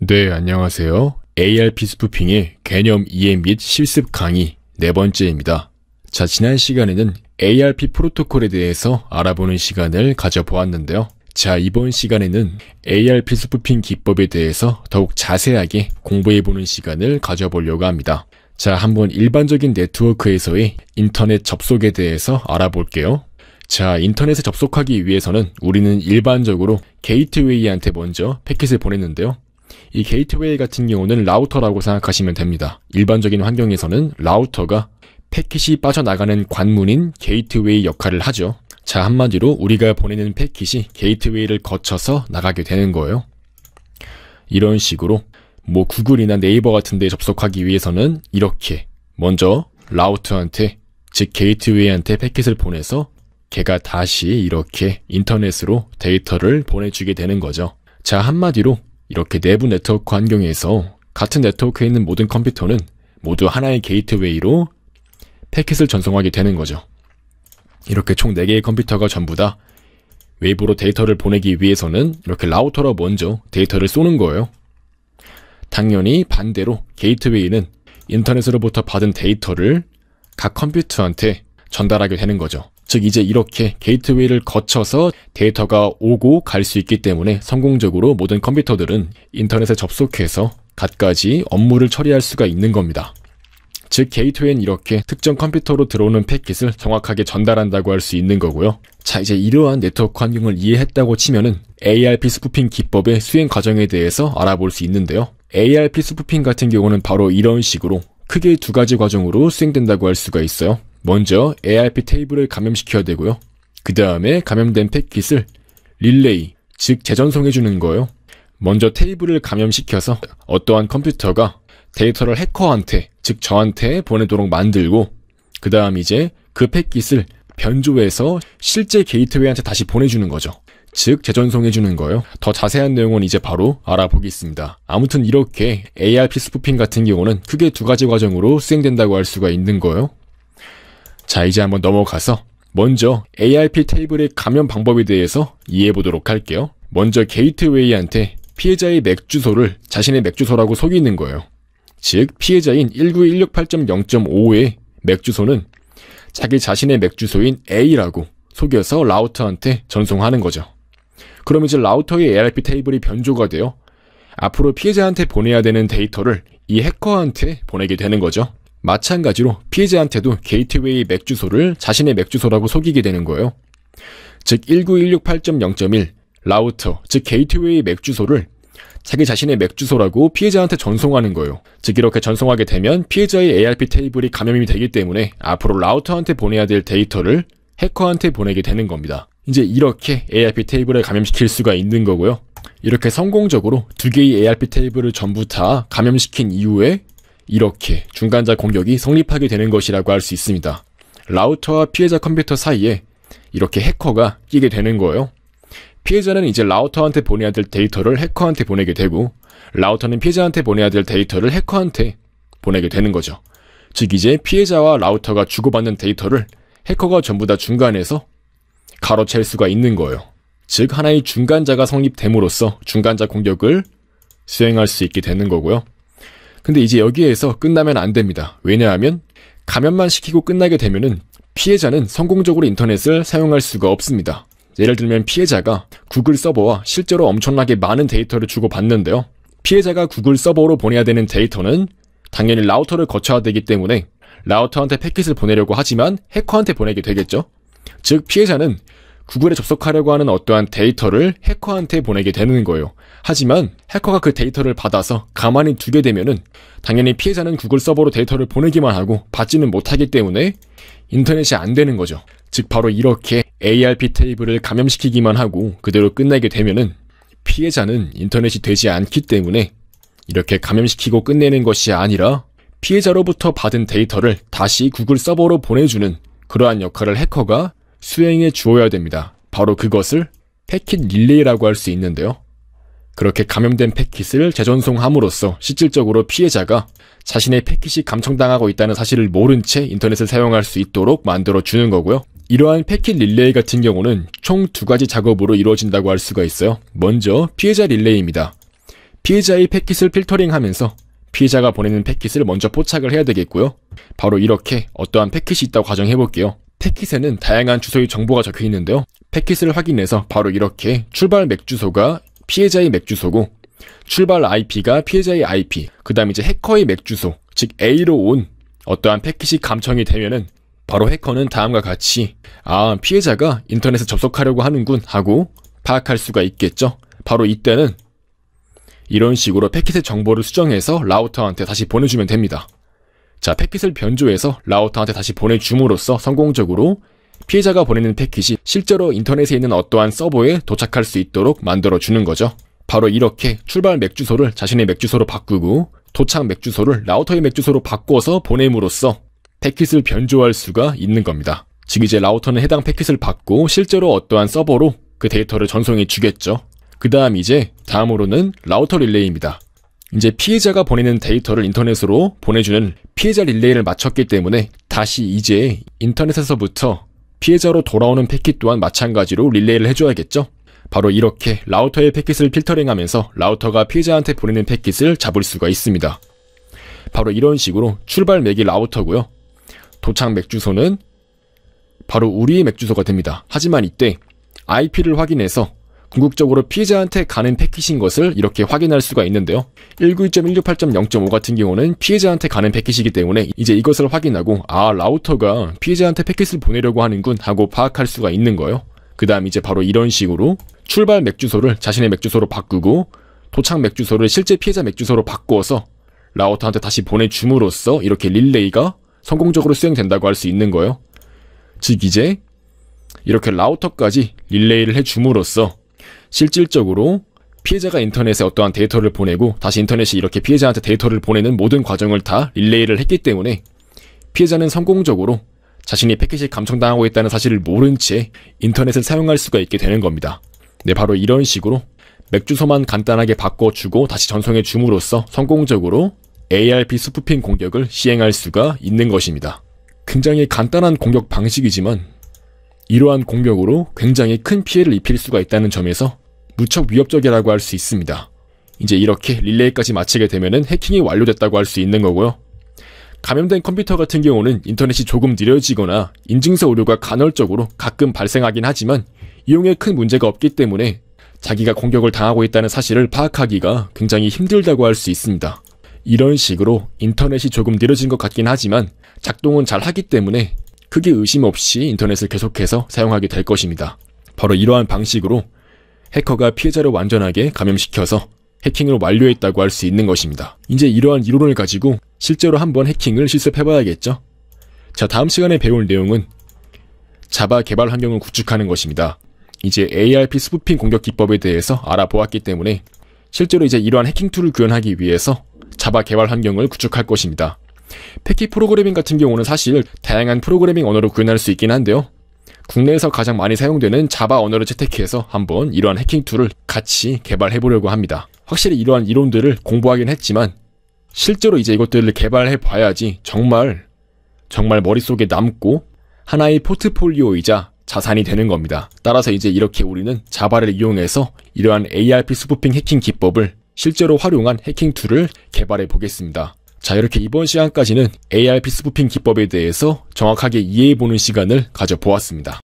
네, 안녕하세요. ARP 스푸핑의 개념 이해 및 실습 강의 네 번째입니다. 자, 지난 시간에는 ARP 프로토콜에 대해서 알아보는 시간을 가져보았는데요. 자, 이번 시간에는 ARP 스푸핑 기법에 대해서 더욱 자세하게 공부해보는 시간을 가져보려고 합니다. 자, 한번 일반적인 네트워크에서의 인터넷 접속에 대해서 알아볼게요. 자, 인터넷에 접속하기 위해서는 우리는 일반적으로 게이트웨이한테 먼저 패킷을 보냈는데요. 이 게이트웨이 같은 경우는 라우터라고 생각하시면 됩니다. 일반적인 환경에서는 라우터가 패킷이 빠져나가는 관문인 게이트웨이 역할을 하죠. 자, 한마디로 우리가 보내는 패킷이 게이트웨이를 거쳐서 나가게 되는 거예요. 이런 식으로 구글이나 네이버 같은 데 접속하기 위해서는 이렇게 먼저 라우터한테, 즉 게이트웨이한테 패킷을 보내서 걔가 다시 이렇게 인터넷으로 데이터를 보내주게 되는 거죠. 자, 한마디로 이렇게 내부 네트워크 환경에서 같은 네트워크에 있는 모든 컴퓨터는 모두 하나의 게이트웨이로 패킷을 전송하게 되는 거죠. 이렇게 총 4개의 컴퓨터가 전부 다 외부로 데이터를 보내기 위해서는 이렇게 라우터로 먼저 데이터를 쏘는 거예요. 당연히 반대로 게이트웨이는 인터넷으로부터 받은 데이터를 각 컴퓨터한테 전달하게 되는 거죠. 즉 이제 이렇게 게이트웨이를 거쳐서 데이터가 오고 갈 수 있기 때문에 성공적으로 모든 컴퓨터들은 인터넷에 접속해서 갖가지 업무를 처리할 수가 있는 겁니다. 즉 게이트웨이는 이렇게 특정 컴퓨터로 들어오는 패킷을 정확하게 전달한다고 할 수 있는 거고요. 자, 이제 이러한 네트워크 환경을 이해했다고 치면은 ARP 스푸핑 기법의 수행 과정에 대해서 알아볼 수 있는데요. ARP 스푸핑 같은 경우는 바로 이런 식으로 크게 2가지 과정으로 수행된다고 할 수가 있어요. 먼저 ARP 테이블을 감염시켜야 되고요. 그 다음에 감염된 패킷을 릴레이, 즉 재전송해주는 거예요. 먼저 테이블을 감염시켜서 어떠한 컴퓨터가 데이터를 해커한테, 즉 저한테 보내도록 만들고, 그 다음 이제 그 패킷을 변조해서 실제 게이트웨이한테 다시 보내주는 거죠. 즉 재전송해주는 거예요. 더 자세한 내용은 이제 바로 알아보겠습니다. 아무튼 이렇게 ARP 스푸핑 같은 경우는 크게 2가지 과정으로 수행된다고 할 수가 있는 거예요. 자, 이제 한번 넘어가서 먼저 ARP 테이블의 감염 방법에 대해서 이해해 보도록 할게요. 먼저 게이트웨이한테 피해자의 맥 주소를 자신의 맥 주소라고 속이는 거예요. 즉 피해자인 19168.0.5의 맥 주소는 자기 자신의 맥 주소인 A라고 속여서 라우터한테 전송하는 거죠. 그럼 이제 라우터의 ARP 테이블이 변조가 되어 앞으로 피해자한테 보내야 되는 데이터를 이 해커한테 보내게 되는 거죠. 마찬가지로 피해자한테도 게이트웨이 맥 주소를 자신의 맥 주소라고 속이게 되는 거예요. 즉 19168.0.1 라우터, 즉 게이트웨이 맥 주소를 자기 자신의 맥 주소라고 피해자한테 전송하는 거예요. 즉 이렇게 전송하게 되면 피해자의 ARP 테이블이 감염이 되기 때문에 앞으로 라우터한테 보내야 될 데이터를 해커한테 보내게 되는 겁니다. 이제 이렇게 ARP 테이블을 감염시킬 수가 있는 거고요. 이렇게 성공적으로 2개의 ARP 테이블을 전부 다 감염시킨 이후에 이렇게 중간자 공격이 성립하게 되는 것이라고 할 수 있습니다. 라우터와 피해자 컴퓨터 사이에 이렇게 해커가 끼게 되는 거예요. 피해자는 이제 라우터한테 보내야 될 데이터를 해커한테 보내게 되고, 라우터는 피해자한테 보내야 될 데이터를 해커한테 보내게 되는 거죠. 즉 이제 피해자와 라우터가 주고받는 데이터를 해커가 전부 다 중간에서 가로챌 수가 있는 거예요. 즉 하나의 중간자가 성립됨으로써 중간자 공격을 수행할 수 있게 되는 거고요. 근데 이제 여기에서 끝나면 안 됩니다. 왜냐하면 감염만 시키고 끝나게 되면은 피해자는 성공적으로 인터넷을 사용할 수가 없습니다. 예를 들면 피해자가 구글 서버와 실제로 엄청나게 많은 데이터를 주고받는데요. 피해자가 구글 서버로 보내야 되는 데이터는 당연히 라우터를 거쳐야 되기 때문에 라우터한테 패킷을 보내려고 하지만 해커한테 보내게 되겠죠. 즉 피해자는 구글에 접속하려고 하는 어떠한 데이터를 해커한테 보내게 되는 거예요. 하지만 해커가 그 데이터를 받아서 가만히 두게 되면은 당연히 피해자는 구글 서버로 데이터를 보내기만 하고 받지는 못하기 때문에 인터넷이 안 되는 거죠. 즉 바로 이렇게 ARP 테이블을 감염시키기만 하고 그대로 끝내게 되면은 피해자는 인터넷이 되지 않기 때문에 이렇게 감염시키고 끝내는 것이 아니라 피해자로부터 받은 데이터를 다시 구글 서버로 보내주는 그러한 역할을 해커가 수행해 주어야 됩니다. 바로 그것을 패킷 릴레이라고 할 수 있는데요. 그렇게 감염된 패킷을 재전송함으로써 실질적으로 피해자가 자신의 패킷이 감청당하고 있다는 사실을 모른 채 인터넷을 사용할 수 있도록 만들어주는 거고요. 이러한 패킷 릴레이 같은 경우는 총 2가지 작업으로 이루어진다고 할 수가 있어요. 먼저 피해자 릴레이입니다. 피해자의 패킷을 필터링하면서 피해자가 보내는 패킷을 먼저 포착을 해야 되겠고요. 바로 이렇게 어떠한 패킷이 있다고 가정해 볼게요. 패킷에는 다양한 주소의 정보가 적혀 있는데요. 패킷을 확인해서 바로 이렇게 출발 맥 주소가 피해자의 맥 주소고 출발 IP가 피해자의 IP, 그 다음 이제 해커의 맥 주소, 즉 A로 온 어떠한 패킷이 감청이 되면은 바로 해커는 다음과 같이 피해자가 인터넷에 접속하려고 하는군 하고 파악할 수가 있겠죠. 바로 이때는 이런 식으로 패킷의 정보를 수정해서 라우터한테 다시 보내주면 됩니다. 자, 패킷을 변조해서 라우터한테 다시 보내줌으로써 성공적으로 피해자가 보내는 패킷이 실제로 인터넷에 있는 어떠한 서버에 도착할 수 있도록 만들어주는 거죠. 바로 이렇게 출발 맥 주소를 자신의 맥 주소로 바꾸고 도착 맥 주소를 라우터의 맥 주소로 바꿔서 보냄으로써 패킷을 변조할 수가 있는 겁니다. 즉 이제 라우터는 해당 패킷을 받고 실제로 어떠한 서버로 그 데이터를 전송해 주겠죠. 그 다음 이제 다음으로는 라우터 릴레이입니다. 이제 피해자가 보내는 데이터를 인터넷으로 보내주는 피해자 릴레이를 마쳤기 때문에 다시 이제 인터넷에서부터 피해자로 돌아오는 패킷 또한 마찬가지로 릴레이를 해줘야겠죠. 바로 이렇게 라우터의 패킷을 필터링하면서 라우터가 피해자한테 보내는 패킷을 잡을 수가 있습니다. 바로 이런 식으로 출발 맥이 라우터고요. 도착 맥 주소는 바로 우리의 맥 주소가 됩니다. 하지만 이때 IP를 확인해서 궁극적으로 피해자한테 가는 패킷인 것을 이렇게 확인할 수가 있는데요. 192.168.0.5 같은 경우는 피해자한테 가는 패킷이기 때문에 이제 이것을 확인하고 라우터가 피해자한테 패킷을 보내려고 하는군 하고 파악할 수가 있는 거예요. 그 다음 이제 바로 이런 식으로 출발 맥 주소를 자신의 맥 주소로 바꾸고 도착 맥 주소를 실제 피해자 맥 주소로 바꿔서 라우터한테 다시 보내줌으로써 이렇게 릴레이가 성공적으로 수행된다고 할 수 있는 거예요. 즉 이제 이렇게 라우터까지 릴레이를 해줌으로써 실질적으로 피해자가 인터넷에 어떠한 데이터를 보내고 다시 인터넷이 이렇게 피해자한테 데이터를 보내는 모든 과정을 다 릴레이를 했기 때문에 피해자는 성공적으로 자신이 패킷이 감청당하고 있다는 사실을 모른 채 인터넷을 사용할 수가 있게 되는 겁니다. 네, 바로 이런 식으로 맥 주소만 간단하게 바꿔주고 다시 전송해 줌으로써 성공적으로 ARP 스푸핑 공격을 시행할 수가 있는 것입니다. 굉장히 간단한 공격 방식이지만 이러한 공격으로 굉장히 큰 피해를 입힐 수가 있다는 점에서 무척 위협적이라고 할 수 있습니다. 이제 이렇게 릴레이까지 마치게 되면은 해킹이 완료됐다고 할 수 있는 거고요. 감염된 컴퓨터 같은 경우는 인터넷이 조금 느려지거나 인증서 오류가 간헐적으로 가끔 발생하긴 하지만 이용에 큰 문제가 없기 때문에 자기가 공격을 당하고 있다는 사실을 파악하기가 굉장히 힘들다고 할 수 있습니다. 이런 식으로 인터넷이 조금 느려진 것 같긴 하지만 작동은 잘 하기 때문에 크게 의심 없이 인터넷을 계속해서 사용하게 될 것입니다. 바로 이러한 방식으로 해커가 피해자를 완전하게 감염시켜서 해킹을 완료했다고 할 수 있는 것입니다. 이제 이러한 이론을 가지고 실제로 한번 해킹을 실습해봐야겠죠? 자, 다음 시간에 배울 내용은 자바 개발 환경을 구축하는 것입니다. 이제 ARP 스푸핑 공격 기법에 대해서 알아보았기 때문에 실제로 이제 이러한 해킹 툴을 구현하기 위해서 자바 개발 환경을 구축할 것입니다. 패킷 프로그래밍 같은 경우는 사실 다양한 프로그래밍 언어로 구현할 수 있긴 한데요. 국내에서 가장 많이 사용되는 자바 언어를 채택해서 한번 이러한 해킹 툴을 같이 개발해 보려고 합니다. 확실히 이러한 이론들을 공부하긴 했지만 실제로 이제 이것들을 개발해 봐야지 정말 머릿속에 남고 하나의 포트폴리오이자 자산이 되는 겁니다. 따라서 이제 이렇게 우리는 자바를 이용해서 이러한 ARP 스푸핑 해킹 기법을 실제로 활용한 해킹 툴을 개발해 보겠습니다. 자, 이렇게 이번 시간까지는 ARP 스푸핑 기법에 대해서 정확하게 이해해보는 시간을 가져보았습니다.